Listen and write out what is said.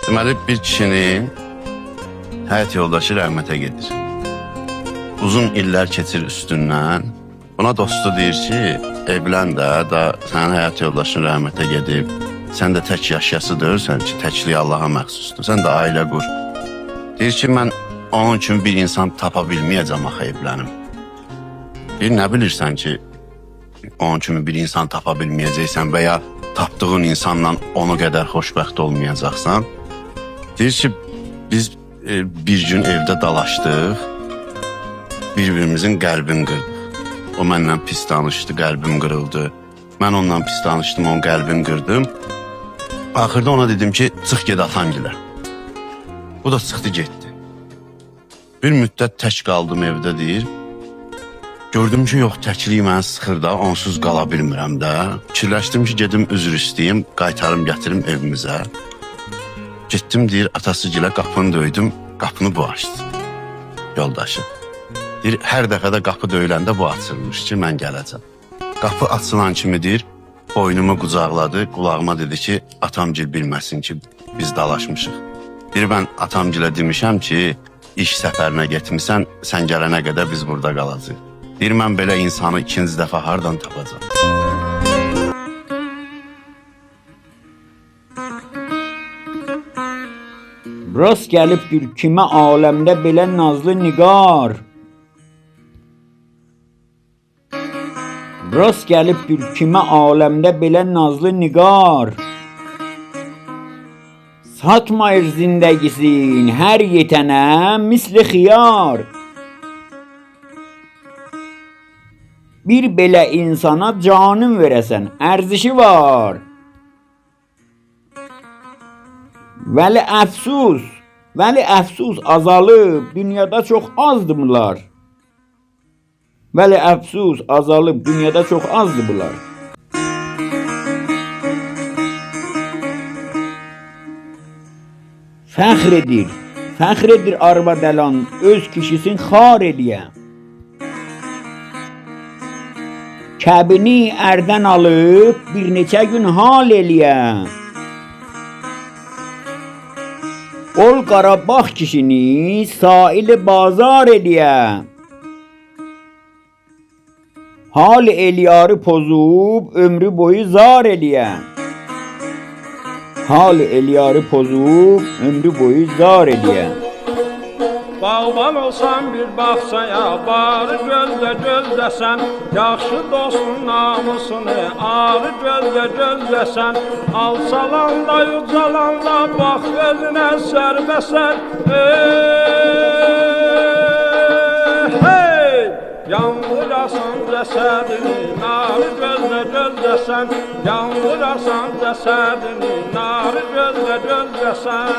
Deməli, bir kişinin həyat yoldaşı rəhmətə gedir. Uzun illər keçir üstündən. Buna dostu deyir ki, evlən də sənin həyat yoldaşın rəhmətə gedib. Sən də tək yaşayası deyirsən ki, təkliyi Allaha məxsusdur. Sən də ailə qur. Deyir ki, mən onun üçün bir insan tapa bilməyəcəm axı evlənim. Bir nə bilirsən ki, onun üçün bir insan tapa bilməyəcəksən və ya tapdığın insanla onu qədər xoşbəxt olmayacaqsan. Deyir ki, biz bir gün evdə dalaşdıq, bir-birimizin qəlbini qırdıq. O məndən pis danışdı, qəlbim qırıldı. Mən ondan pis danışdım, onun qəlbini qırdım. Axırda ona dedim ki, çıx ged atangilə. Bu da çıxdı getdi. Bir müddət tək qaldım evdə deyir. Gördüm ki, yox, təkliyi məni sıxır da, onsuz qala bilmirəm də. Fikirləşdim ki, gedim üzr istəyim, qaytarım, gətirim evimizə. Getdim, deyir, atası gilə qapını döydüm, qapını bu açdı, yoldaşı. Deyir, hər dəfədə qapı döyüləndə bu açılmış ki, mən gələcəm. Qapı açılan kimi deyir, boynumu qucaqladı, qulağıma dedi ki, atamgil bilməsin ki, biz dalaşmışıq. Deyir, mən atamgilə demişəm ki, iş səfərinə getmirsən, sən gələnə qədər biz burada qalacaq. Deyir, mən belə insanı ikinci dəfə hardan tapacam? Rast gəlibdir kimə aləmdə belə nazlı nigar. Rast gəlibdir kimə aləmdə belə nazlı nigar. Satmayır zindəgisin hər yetənə misli xiyar. Bir belə insana canın verəsən ərzişi var. Vəli əfsus azalıb, dünyada çox azdırlar. Vəli əfsus azalıb, dünyada çox azdırlar. Fəxr edir arvadəlan, öz kişisin xar ediyə. Kəbini ərdən alıb, bir neçə gün hal eləyə. Ol Qarabağ kişini saili bazar eləyə. Hal eliyarı pozub, ömrü boyu zar eləyə. Hal eliyarı pozub, ömrü boyu zar eləyə. Bağban olsan bir bağçaya, barı gözləsən, yaxşı dostun namusunu, arı gözləsən, alçalanda, yücalanda, bax özünə sərbəsən, hey! Yandırasan cəsədini, narı gözləsən, yandırasan cəsədini, narı gözləsən.